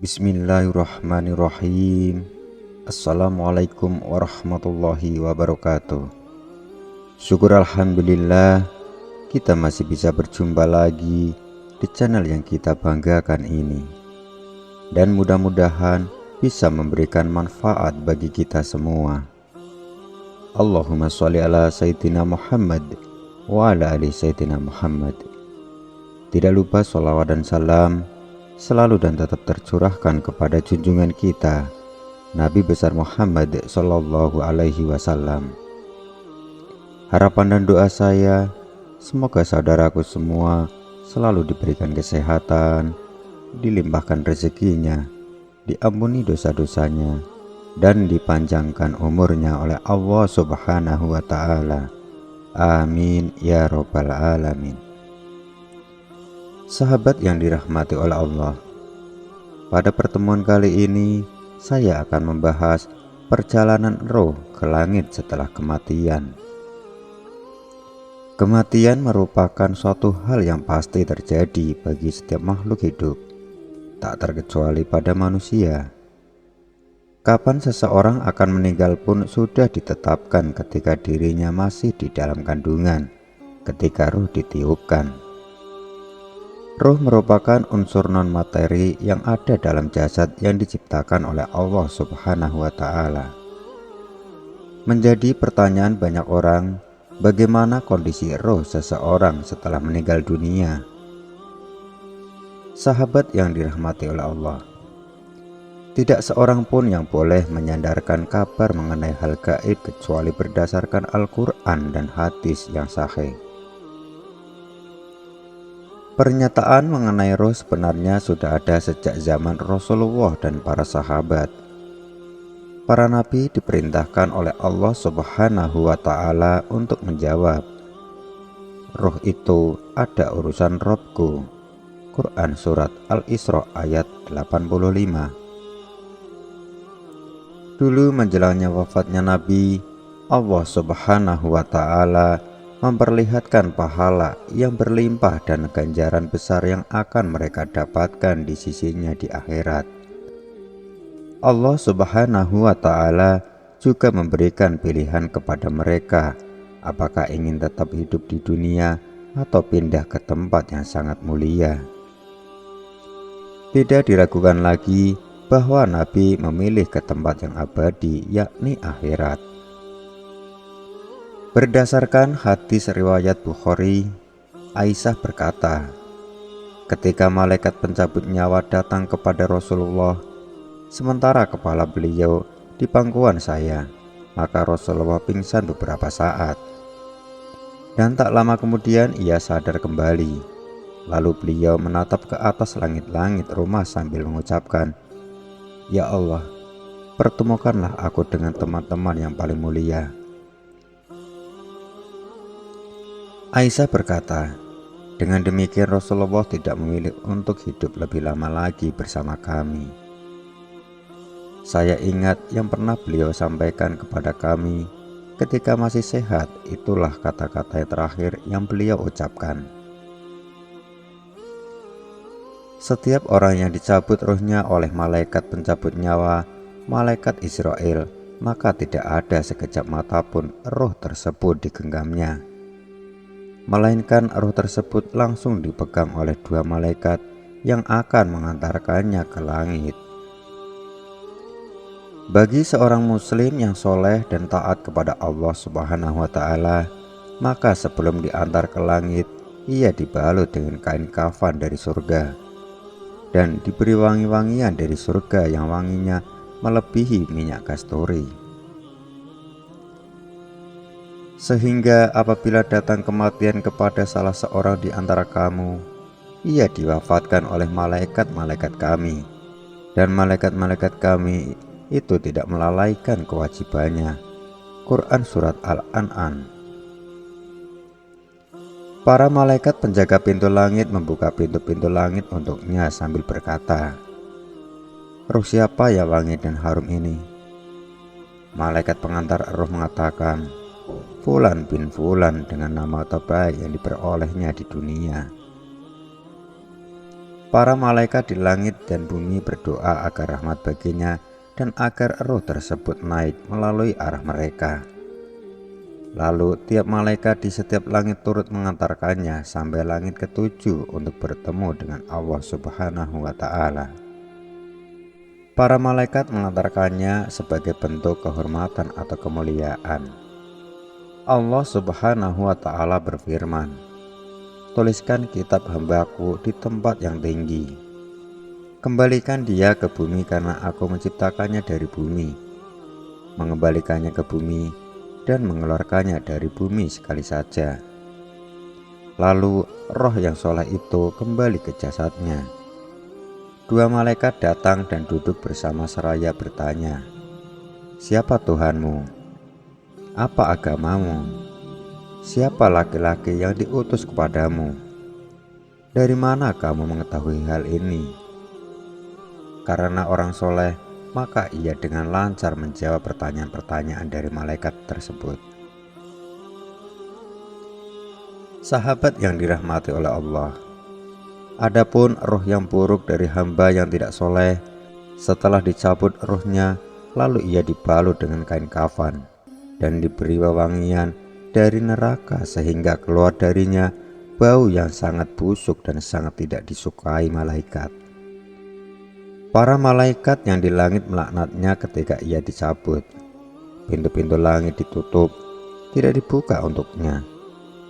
Bismillahirrahmanirrahim. Assalamualaikum warahmatullahi wabarakatuh. Syukur alhamdulillah kita masih bisa berjumpa lagi di channel yang kita banggakan ini, dan mudah-mudahan bisa memberikan manfaat bagi kita semua. Allahumma sholli ala Sayyidina Muhammad wa ala ali Sayyidina Muhammad. Tidak lupa sholawat dan salam selalu dan tetap tercurahkan kepada junjungan kita Nabi besar Muhammad Sallallahu Alaihi Wasallam. Harapan dan doa saya, semoga saudaraku semua selalu diberikan kesehatan, dilimpahkan rezekinya, diampuni dosa-dosanya, dan dipanjangkan umurnya oleh Allah Subhanahu wa Ta'ala. Amin ya Rabbal Alamin. Sahabat yang dirahmati oleh Allah, pada pertemuan kali ini saya akan membahas perjalanan roh ke langit setelah kematian. Kematian merupakan suatu hal yang pasti terjadi bagi setiap makhluk hidup, tak terkecuali pada manusia. Kapan seseorang akan meninggal pun sudah ditetapkan ketika dirinya masih di dalam kandungan, ketika roh ditiupkan. Roh merupakan unsur non-materi yang ada dalam jasad yang diciptakan oleh Allah Subhanahu wa Ta'ala. Menjadi pertanyaan banyak orang, bagaimana kondisi roh seseorang setelah meninggal dunia? Sahabat yang dirahmati oleh Allah, tidak seorang pun yang boleh menyandarkan kabar mengenai hal gaib kecuali berdasarkan Al-Quran dan hadis yang sahih. Pernyataan mengenai roh sebenarnya sudah ada sejak zaman Rasulullah dan para sahabat. Para nabi diperintahkan oleh Allah Subhanahu wa Ta'ala untuk menjawab, "Roh itu ada urusan Robku." Quran Surat Al-Isra ayat 85. Dulu menjelangnya wafatnya Nabi, Allah Subhanahu wa Ta'ala memperlihatkan pahala yang berlimpah dan ganjaran besar yang akan mereka dapatkan di sisinya di akhirat. Allah Subhanahu wa Ta'ala juga memberikan pilihan kepada mereka, apakah ingin tetap hidup di dunia atau pindah ke tempat yang sangat mulia. Tidak diragukan lagi bahwa Nabi memilih ke tempat yang abadi, yakni akhirat. Berdasarkan hadis riwayat Bukhari, Aisyah berkata, ketika malaikat pencabut nyawa datang kepada Rasulullah, sementara kepala beliau di pangkuan saya, maka Rasulullah pingsan beberapa saat. Dan tak lama kemudian ia sadar kembali. Lalu beliau menatap ke atas langit-langit rumah sambil mengucapkan, "Ya Allah, pertemukanlah aku dengan teman-teman yang paling mulia." Aisyah berkata, dengan demikian Rasulullah tidak memilih untuk hidup lebih lama lagi bersama kami. Saya ingat yang pernah beliau sampaikan kepada kami ketika masih sehat, itulah kata-kata yang terakhir yang beliau ucapkan. Setiap orang yang dicabut rohnya oleh malaikat pencabut nyawa, malaikat Israel, maka tidak ada sekejap mata pun roh tersebut digenggamnya, melainkan roh tersebut langsung dipegang oleh dua malaikat yang akan mengantarkannya ke langit. Bagi seorang muslim yang soleh dan taat kepada Allah Subhanahu wa Ta'ala, maka sebelum diantar ke langit, ia dibalut dengan kain kafan dari surga dan diberi wangi-wangian dari surga yang wanginya melebihi minyak kasturi. Sehingga apabila datang kematian kepada salah seorang di antara kamu, ia diwafatkan oleh malaikat-malaikat kami, dan malaikat-malaikat kami itu tidak melalaikan kewajibannya. Quran Surat Al-An'am. Para malaikat penjaga pintu langit membuka pintu-pintu langit untuknya sambil berkata, "Ruh siapa ya wangi dan harum ini?" Malaikat pengantar roh mengatakan, "Fulan bin Fulan, dengan nama terbaik yang diperolehnya di dunia." Para malaikat di langit dan bumi berdoa agar rahmat baginya dan agar roh tersebut naik melalui arah mereka. Lalu tiap malaikat di setiap langit turut mengantarkannya sampai langit ketujuh untuk bertemu dengan Allah Subhanahu wa Ta'ala. Para malaikat mengantarkannya sebagai bentuk kehormatan atau kemuliaan. Allah Subhanahu wa Ta'ala berfirman, "Tuliskan kitab hambaku di tempat yang tinggi. Kembalikan dia ke bumi karena aku menciptakannya dari bumi, mengembalikannya ke bumi dan mengeluarkannya dari bumi sekali saja." Lalu roh yang soleh itu kembali ke jasadnya. Dua malaikat datang dan duduk bersama seraya bertanya, "Siapa Tuhanmu? Apa agamamu? Siapa laki-laki yang diutus kepadamu? Dari mana kamu mengetahui hal ini?" Karena orang soleh, maka ia dengan lancar menjawab pertanyaan-pertanyaan dari malaikat tersebut. Sahabat yang dirahmati oleh Allah, adapun roh yang buruk dari hamba yang tidak soleh, setelah dicabut rohnya, lalu ia dibalut dengan kain kafan dan diberi wewangian dari neraka sehingga keluar darinya bau yang sangat busuk dan sangat tidak disukai malaikat. Para malaikat yang di langit melaknatnya ketika ia dicabut. Pintu-pintu langit ditutup, tidak dibuka untuknya.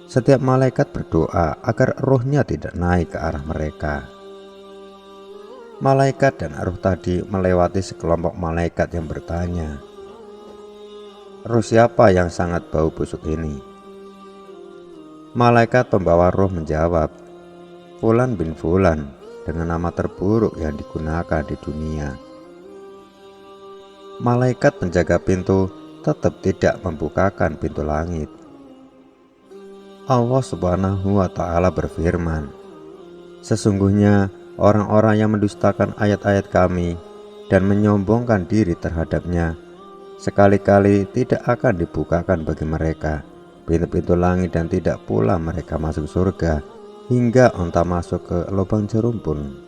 Setiap malaikat berdoa agar rohnya tidak naik ke arah mereka. Malaikat dan roh tadi melewati sekelompok malaikat yang bertanya, "Roh siapa yang sangat bau busuk ini?" Malaikat pembawa roh menjawab, "Fulan bin Fulan, dengan nama terburuk yang digunakan di dunia." Malaikat penjaga pintu tetap tidak membukakan pintu langit. Allah Subhanahu wa Ta'ala berfirman, "Sesungguhnya orang-orang yang mendustakan ayat-ayat kami dan menyombongkan diri terhadapnya, sekali-kali tidak akan dibukakan bagi mereka pintu-pintu langit dan tidak pula mereka masuk surga hingga unta masuk ke lubang jerumpun."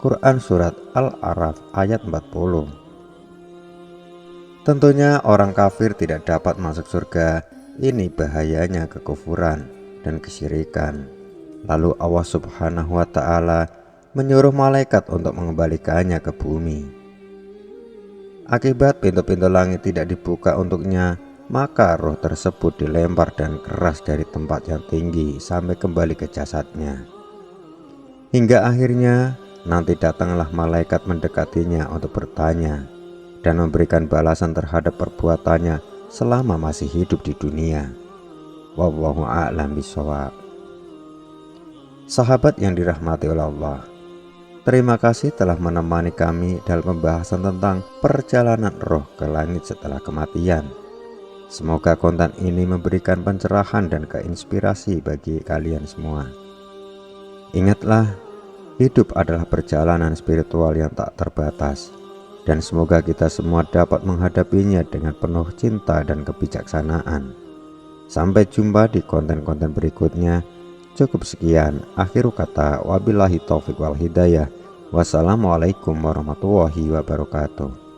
Quran Surat Al-A'raf ayat 40. Tentunya orang kafir tidak dapat masuk surga. Ini bahayanya kekufuran dan kesyirikan. Lalu Allah Subhanahu wa Ta'ala menyuruh malaikat untuk mengembalikannya ke bumi. Akibat pintu-pintu langit tidak dibuka untuknya, maka roh tersebut dilempar dan keras dari tempat yang tinggi sampai kembali ke jasadnya. Hingga akhirnya nanti datanglah malaikat mendekatinya untuk bertanya dan memberikan balasan terhadap perbuatannya selama masih hidup di dunia. Wallahu a'lam bishawab. Sahabat yang dirahmati oleh Allah, terima kasih telah menemani kami dalam pembahasan tentang perjalanan roh ke langit setelah kematian. Semoga konten ini memberikan pencerahan dan keinspirasi bagi kalian semua. Ingatlah, hidup adalah perjalanan spiritual yang tak terbatas, dan semoga kita semua dapat menghadapinya dengan penuh cinta dan kebijaksanaan. Sampai jumpa di konten-konten berikutnya. Cukup sekian, akhiru kata, wabillahi taufiq wal hidayah. Wassalamualaikum warahmatullahi wabarakatuh.